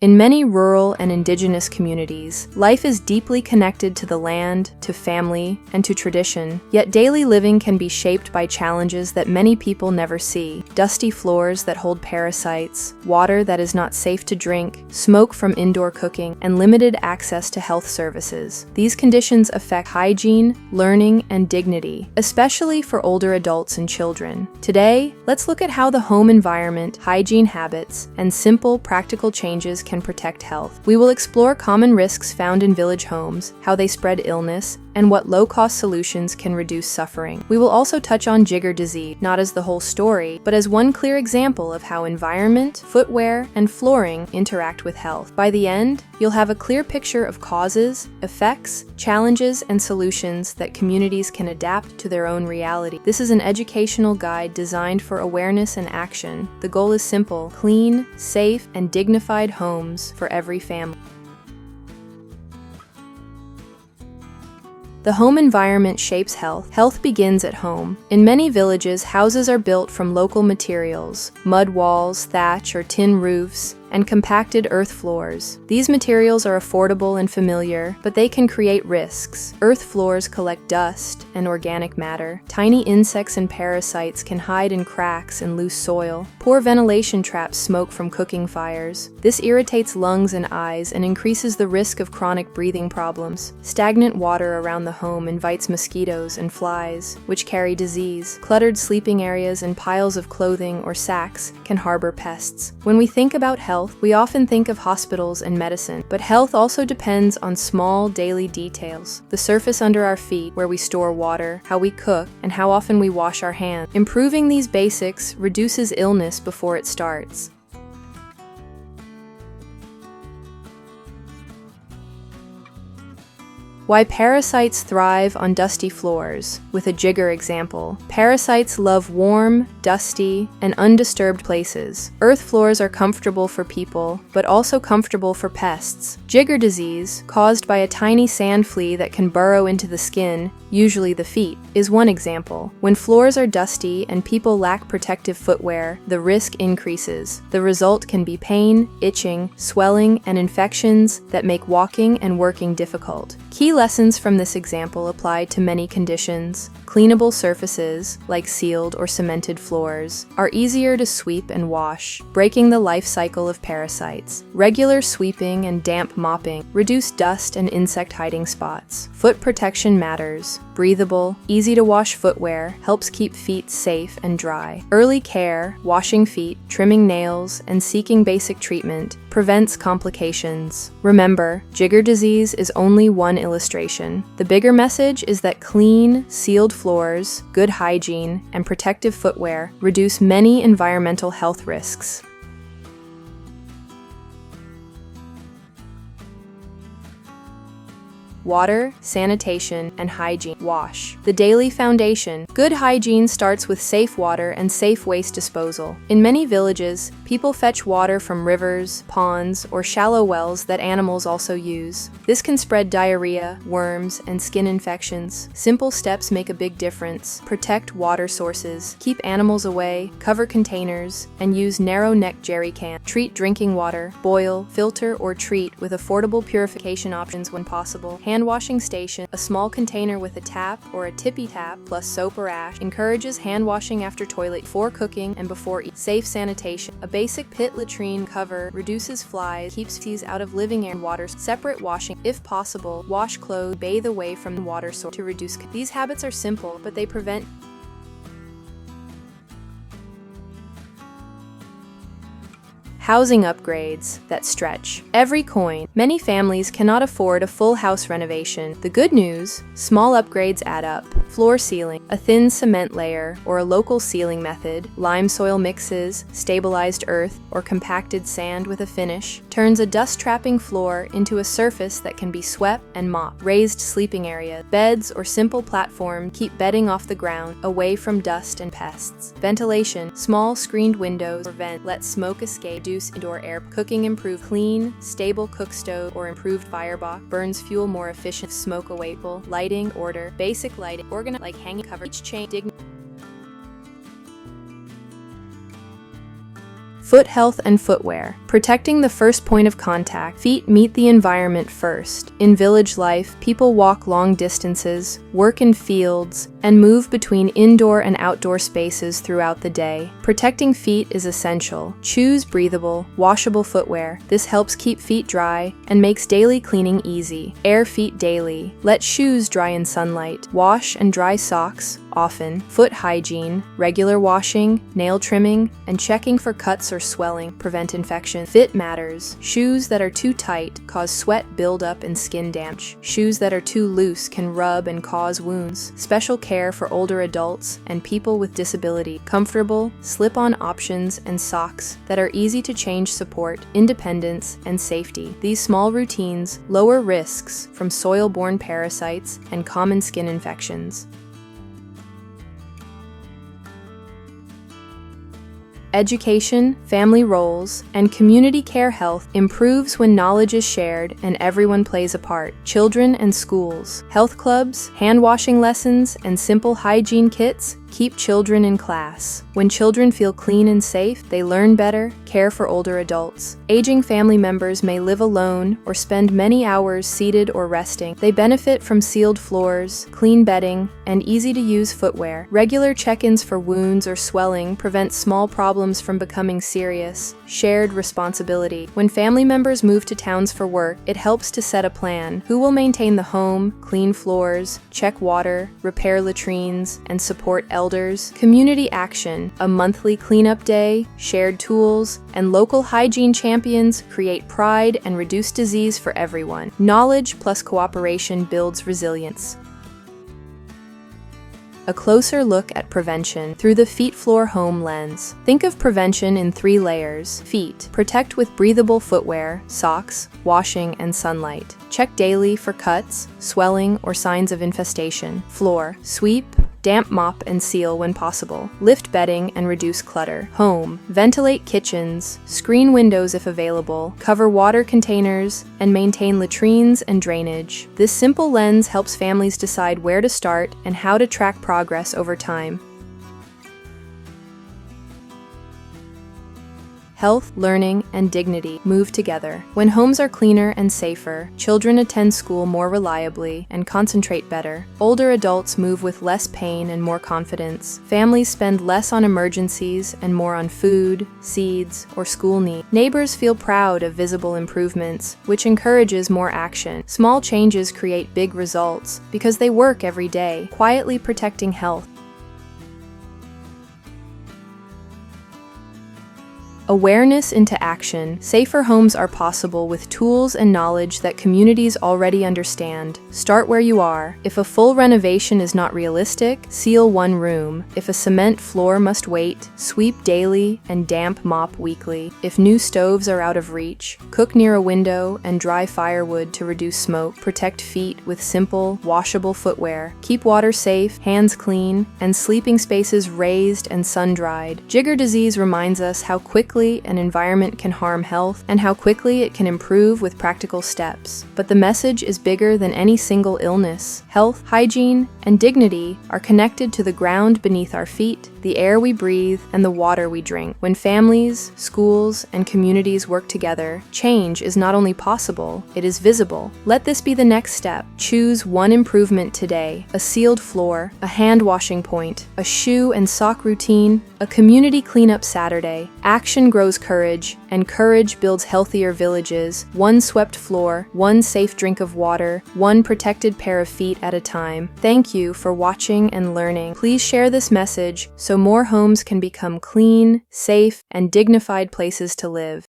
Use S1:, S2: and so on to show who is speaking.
S1: In many rural and indigenous communities, life is deeply connected to the land, to family, and to tradition, yet daily living can be shaped by challenges that many people never see. Dusty floors that hold parasites, water that is not safe to drink, smoke from indoor cooking, and limited access to health services. These conditions affect hygiene, learning, and dignity, especially for older adults and children. Today, let's look at how the home environment, hygiene habits, and simple, practical changes can protect health. We will explore common risks found in village homes, how they spread illness, and what low-cost solutions can reduce suffering. We will also touch on jigger disease, not as the whole story, but as one clear example of how environment, footwear, and flooring interact with health. By the end, you'll have a clear picture of causes, effects, challenges, and solutions that communities can adapt to their own reality. This is an educational guide designed for awareness and action. The goal is simple: clean, safe, and dignified homes for every family. The home environment shapes health. Health begins at home. In many villages, houses are built from local materials: mud walls, thatch, or tin roofs, and compacted earth floors. These materials are affordable and familiar, but they can create risks. Earth floors collect dust and organic matter. Tiny insects and parasites can hide in cracks and loose soil. Poor ventilation traps smoke from cooking fires. This irritates lungs and eyes and increases the risk of chronic breathing problems. Stagnant water around the home invites mosquitoes and flies, which carry disease. Cluttered sleeping areas and piles of clothing or sacks can harbor pests. When we think about health, we often think of hospitals and medicine, but health also depends on small daily details: the surface under our feet, where we store water, how we cook, and how often we wash our hands. Improving these basics reduces illness before it starts. Why parasites thrive on dusty floors. With a jigger example, parasites love warm, dusty, and undisturbed places. Earth floors are comfortable for people, but also comfortable for pests. Jigger disease, caused by a tiny sand flea that can burrow into the skin, usually the feet, is one example. When floors are dusty and people lack protective footwear, the risk increases. The result can be pain, itching, swelling, and infections that make walking and working difficult. Key lessons from this example apply to many conditions. Cleanable surfaces, like sealed or cemented floors, are easier to sweep and wash, breaking the life cycle of parasites. Regular sweeping and damp mopping reduce dust and insect hiding spots. Foot protection matters. Breathable, easy-to-wash footwear helps keep feet safe and dry. Early care, washing feet, trimming nails, and seeking basic treatment prevents complications. Remember, jigger disease is only one illustration. The bigger message is that clean, sealed floors, good hygiene, and protective footwear reduce many environmental health risks. Water, sanitation, and hygiene. Wash. The daily foundation. Good hygiene starts with safe water and safe waste disposal. In many villages, people fetch water from rivers, ponds, or shallow wells that animals also use. This can spread diarrhea, worms, and skin infections. Simple steps make a big difference. Protect water sources. Keep animals away. Cover containers, and use narrow-necked jerry cans. Treat drinking water. Boil, filter, or treat with affordable purification options when possible. Hand washing station, a small container with a tap or a tippy tap plus soap or ash, encourages hand washing after toilet, before cooking, and before eating. Safe sanitation, a basic pit latrine cover reduces flies, keeps fleas out of living air and water. Separate washing, if possible, wash clothes, bathe away from the water source to reduce. These habits are simple, but they prevent housing upgrades that stretch every coin. Many families cannot afford a full house renovation. The good news, small upgrades add up. Floor sealing, a thin cement layer, or a local sealing method, lime soil mixes, stabilized earth, or compacted sand with a finish, turns a dust-trapping floor into a surface that can be swept and mopped. Raised sleeping area, beds or simple platform keep bedding off the ground, away from dust and pests. Ventilation, small screened windows or vent let smoke escape, reduce indoor air. Cooking improve, clean, stable cook stove or improved firebox, burns fuel more efficient, smoke awaitable, lighting, order, basic lighting, organize like hanging cover, each chain, Foot health and footwear. Protecting the first point of contact. Feet meet the environment first. In village life, people walk long distances, work in fields, and move between indoor and outdoor spaces throughout the day. Protecting feet is essential. Choose breathable, washable footwear. This helps keep feet dry and makes daily cleaning easy. Air feet daily. Let shoes dry in sunlight. Wash and dry socks often. Foot hygiene, regular washing, nail trimming, and checking for cuts or swelling prevent infection. Fit matters. Shoes that are too tight cause sweat buildup and skin damage. Shoes that are too loose can rub and cause wounds. Special care for older adults and people with disability. Comfortable, slip-on options and socks that are easy to change support independence and safety. These small routines lower risks from soil-borne parasites and common skin infections. Education, family roles, and community care health improves when knowledge is shared and everyone plays a part. Children and schools, health clubs, hand washing lessons, and simple hygiene kits keep children in class. When children feel clean and safe, they learn better, care for older adults. Aging family members may live alone or spend many hours seated or resting. They benefit from sealed floors, clean bedding, and easy-to-use footwear. Regular check-ins for wounds or swelling prevent small problems from becoming serious. Shared responsibility. When family members move to towns for work, it helps to set a plan. Who will maintain the home, clean floors, check water, repair latrines, and support elders? Community action, a monthly cleanup day, shared tools, and local hygiene champions create pride and reduce disease for everyone. Knowledge plus cooperation builds resilience. A closer look at prevention through the feet floor home lens. Think of prevention in 3 layers. Feet. Protect with breathable footwear, socks, washing, and sunlight. Check daily for cuts, swelling, or signs of infestation. Floor. Sweep, damp mop and seal when possible. Lift bedding and reduce clutter. Home. Ventilate kitchens, screen windows if available, cover water containers, and maintain latrines and drainage. This simple lens helps families decide where to start and how to track progress over time. Health, learning, and dignity move together. When homes are cleaner and safer, children attend school more reliably and concentrate better. Older adults move with less pain and more confidence. Families spend less on emergencies and more on food, seeds, or school needs. Neighbors feel proud of visible improvements, which encourages more action. Small changes create big results because they work every day, quietly protecting health. Awareness into action. Safer homes are possible with tools and knowledge that communities already understand. Start where you are. If a full renovation is not realistic, seal one room. If a cement floor must wait, sweep daily and damp mop weekly. If new stoves are out of reach, cook near a window and dry firewood to reduce smoke. Protect feet with simple, washable footwear. Keep water safe, hands clean, and sleeping spaces raised and sun-dried. Jigger disease reminds us how quickly an environment can harm health and how quickly it can improve with practical steps. But the message is bigger than any single illness. Health, hygiene, and dignity are connected to the ground beneath our feet, the air we breathe, and the water we drink. When families, schools, and communities work together, change is not only possible, it is visible. Let this be the next step. Choose one improvement today: a sealed floor, a hand washing point, a shoe and sock routine, a community cleanup Saturday. Action grows courage, and courage builds healthier villages. One swept floor, one safe drink of water, one protected pair of feet at a time. Thank you for watching and learning. Please share this message so more homes can become clean, safe, and dignified places to live.